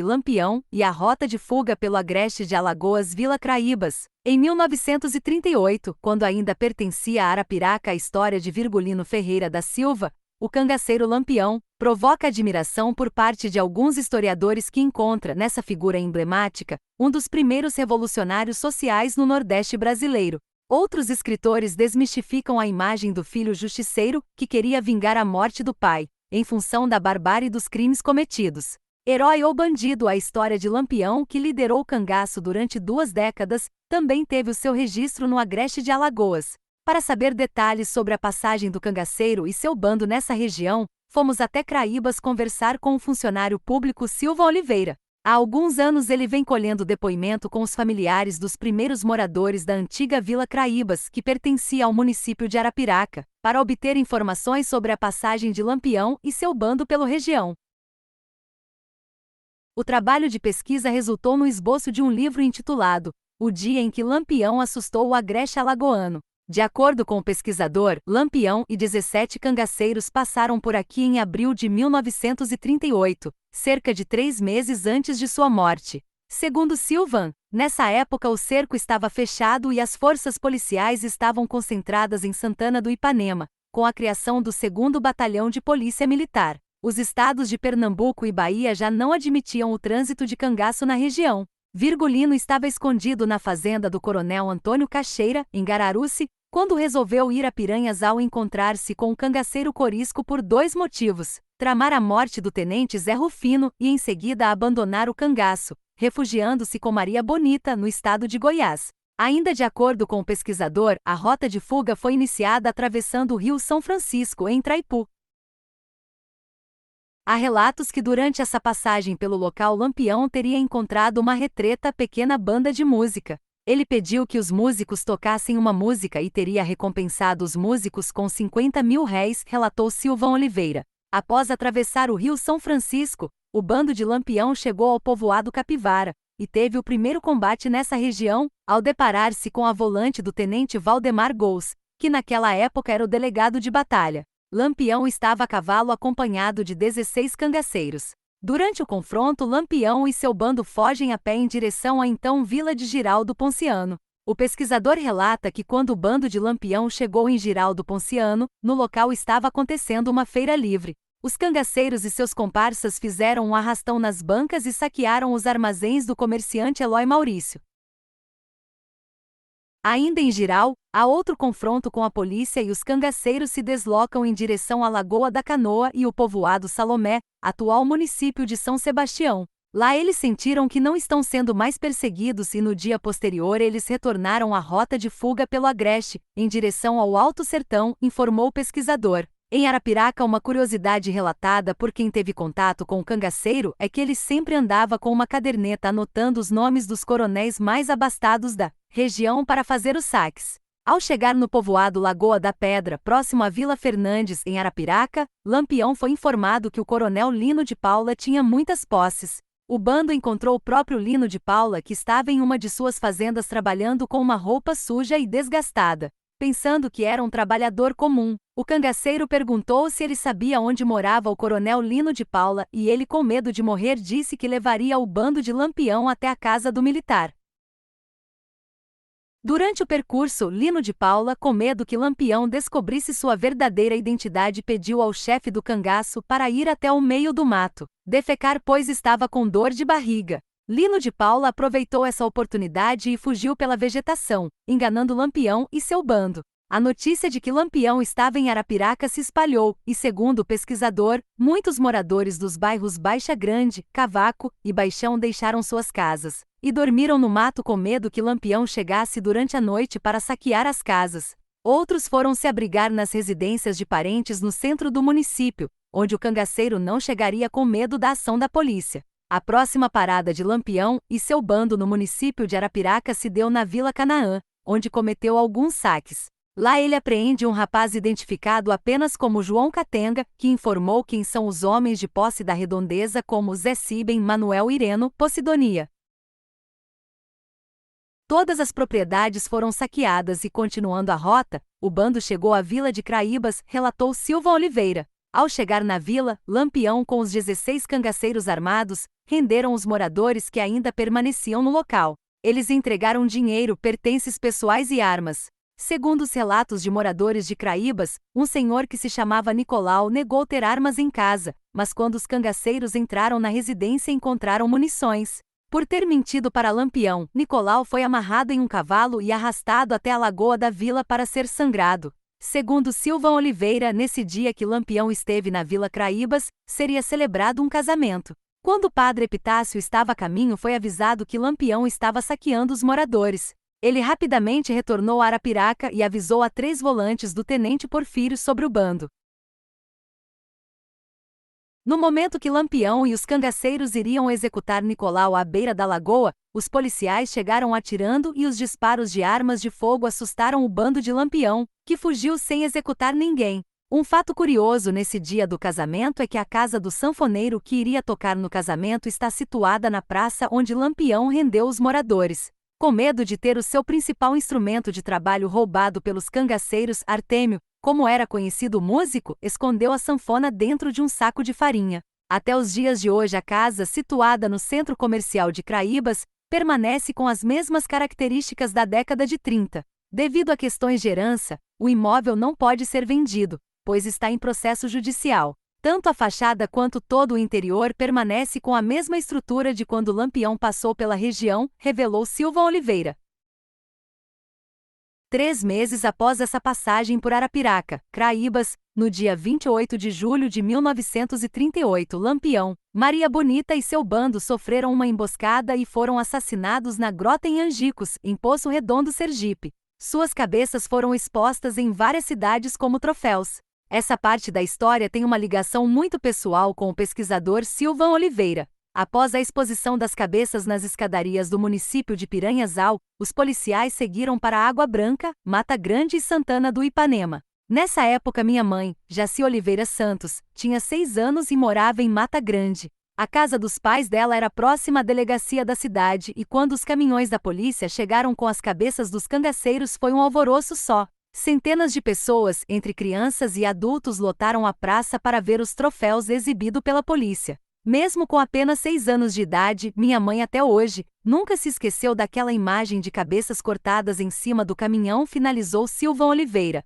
Lampião e a rota de fuga pelo agreste de Alagoas Vila Craíbas. Em 1938, quando ainda pertencia a Arapiraca, a história de Virgulino Ferreira da Silva, o cangaceiro Lampião, provoca admiração por parte de alguns historiadores que encontra nessa figura emblemática um dos primeiros revolucionários sociais no Nordeste brasileiro. Outros escritores desmistificam a imagem do filho justiceiro que queria vingar a morte do pai, em função da barbárie dos crimes cometidos. Herói ou bandido, a história de Lampião, que liderou o cangaço durante 2 décadas, também teve o seu registro no agreste de Alagoas. Para saber detalhes sobre a passagem do cangaceiro e seu bando nessa região, fomos até Craíbas conversar com o funcionário público Silva Oliveira. Há alguns anos ele vem colhendo depoimento com os familiares dos primeiros moradores da antiga Vila Craíbas, que pertencia ao município de Arapiraca, para obter informações sobre a passagem de Lampião e seu bando pela região. O trabalho de pesquisa resultou no esboço de um livro intitulado O Dia em que Lampião Assustou o Agreste Alagoano. De acordo com o pesquisador, Lampião e 17 cangaceiros passaram por aqui em abril de 1938, cerca de 3 meses antes de sua morte. Segundo Silvan, nessa época o cerco estava fechado e as forças policiais estavam concentradas em Santana do Ipanema, com a criação do 2º Batalhão de Polícia Militar. Os estados de Pernambuco e Bahia já não admitiam o trânsito de cangaço na região. Virgulino estava escondido na fazenda do coronel Antônio Cacheira, em Gararuci, quando resolveu ir a Piranhas ao encontrar-se com o cangaceiro Corisco por 2 motivos: tramar a morte do tenente Zé Rufino e em seguida abandonar o cangaço, refugiando-se com Maria Bonita no estado de Goiás. Ainda de acordo com o pesquisador, a rota de fuga foi iniciada atravessando o rio São Francisco em Traipu. Há relatos que durante essa passagem pelo local Lampião teria encontrado uma retreta pequena banda de música. Ele pediu que os músicos tocassem uma música e teria recompensado os músicos com 50 mil réis, relatou Silvão Oliveira. Após atravessar o rio São Francisco, o bando de Lampião chegou ao povoado Capivara, e teve o primeiro combate nessa região, ao deparar-se com a volante do tenente Valdemar Gous, que naquela época era o delegado de batalha. Lampião estava a cavalo acompanhado de 16 cangaceiros. Durante o confronto, Lampião e seu bando fogem a pé em direção à então Vila de Giraldo Ponciano. O pesquisador relata que quando o bando de Lampião chegou em Giraldo Ponciano, no local estava acontecendo uma feira livre. Os cangaceiros e seus comparsas fizeram um arrastão nas bancas e saquearam os armazéns do comerciante Eloy Maurício. Ainda em Giral, há outro confronto com a polícia e os cangaceiros se deslocam em direção à Lagoa da Canoa e o povoado Salomé, atual município de São Sebastião. Lá eles sentiram que não estão sendo mais perseguidos e no dia posterior eles retornaram à rota de fuga pelo agreste, em direção ao Alto Sertão, informou o pesquisador. Em Arapiraca, uma curiosidade relatada por quem teve contato com o cangaceiro é que ele sempre andava com uma caderneta anotando os nomes dos coronéis mais abastados da região para fazer os saques. Ao chegar no povoado Lagoa da Pedra, próximo à Vila Fernandes, em Arapiraca, Lampião foi informado que o coronel Lino de Paula tinha muitas posses. O bando encontrou o próprio Lino de Paula, que estava em uma de suas fazendas trabalhando com uma roupa suja e desgastada. Pensando que era um trabalhador comum, o cangaceiro perguntou se ele sabia onde morava o coronel Lino de Paula e ele, com medo de morrer, disse que levaria o bando de Lampião até a casa do militar. Durante o percurso, Lino de Paula, com medo que Lampião descobrisse sua verdadeira identidade, pediu ao chefe do cangaço para ir até o meio do mato defecar, pois estava com dor de barriga. Lino de Paula aproveitou essa oportunidade e fugiu pela vegetação, enganando Lampião e seu bando. A notícia de que Lampião estava em Arapiraca se espalhou, e segundo o pesquisador, muitos moradores dos bairros Baixa Grande, Cavaco e Baixão deixaram suas casas e dormiram no mato com medo que Lampião chegasse durante a noite para saquear as casas. Outros foram se abrigar nas residências de parentes no centro do município, onde o cangaceiro não chegaria com medo da ação da polícia. A próxima parada de Lampião e seu bando no município de Arapiraca se deu na Vila Canaã, onde cometeu alguns saques. Lá ele apreende um rapaz identificado apenas como João Catenga, que informou quem são os homens de posse da redondeza como Zé Siben, Manuel Ireno, Posidonia. Todas as propriedades foram saqueadas e, continuando a rota, o bando chegou à Vila de Craíbas, relatou Silva Oliveira. Ao chegar na vila, Lampião com os 16 cangaceiros armados, renderam os moradores que ainda permaneciam no local. Eles entregaram dinheiro, pertences pessoais e armas. Segundo os relatos de moradores de Craíbas, um senhor que se chamava Nicolau negou ter armas em casa, mas quando os cangaceiros entraram na residência encontraram munições. Por ter mentido para Lampião, Nicolau foi amarrado em um cavalo e arrastado até a lagoa da vila para ser sangrado. Segundo Silva Oliveira, nesse dia que Lampião esteve na Vila Craíbas, seria celebrado um casamento. Quando o padre Epitácio estava a caminho, foi avisado que Lampião estava saqueando os moradores. Ele rapidamente retornou a Arapiraca e avisou a 3 volantes do tenente Porfírio sobre o bando. No momento que Lampião e os cangaceiros iriam executar Nicolau à beira da lagoa, os policiais chegaram atirando e os disparos de armas de fogo assustaram o bando de Lampião, que fugiu sem executar ninguém. Um fato curioso nesse dia do casamento é que a casa do sanfoneiro que iria tocar no casamento está situada na praça onde Lampião rendeu os moradores. Com medo de ter o seu principal instrumento de trabalho roubado pelos cangaceiros, Artêmio, como era conhecido o músico, escondeu a sanfona dentro de um saco de farinha. Até os dias de hoje a casa, situada no centro comercial de Craíbas, permanece com as mesmas características da década de 30. Devido a questões de herança, o imóvel não pode ser vendido, pois está em processo judicial. Tanto a fachada quanto todo o interior permanece com a mesma estrutura de quando Lampião passou pela região, revelou Silva Oliveira. 3 meses após essa passagem por Arapiraca, Craíbas, no dia 28 de julho de 1938, Lampião, Maria Bonita e seu bando sofreram uma emboscada e foram assassinados na grota em Angicos, em Poço Redondo, Sergipe. Suas cabeças foram expostas em várias cidades como troféus. Essa parte da história tem uma ligação muito pessoal com o pesquisador Silva Oliveira. Após a exposição das cabeças nas escadarias do município de Piranhasal, os policiais seguiram para Água Branca, Mata Grande e Santana do Ipanema. Nessa época minha mãe, Jaci Oliveira Santos, tinha 6 anos e morava em Mata Grande. A casa dos pais dela era próxima à delegacia da cidade e quando os caminhões da polícia chegaram com as cabeças dos cangaceiros foi um alvoroço só. Centenas de pessoas, entre crianças e adultos, lotaram a praça para ver os troféus exibidos pela polícia. Mesmo com apenas 6 anos de idade, minha mãe até hoje nunca se esqueceu daquela imagem de cabeças cortadas em cima do caminhão, finalizou Silva Oliveira.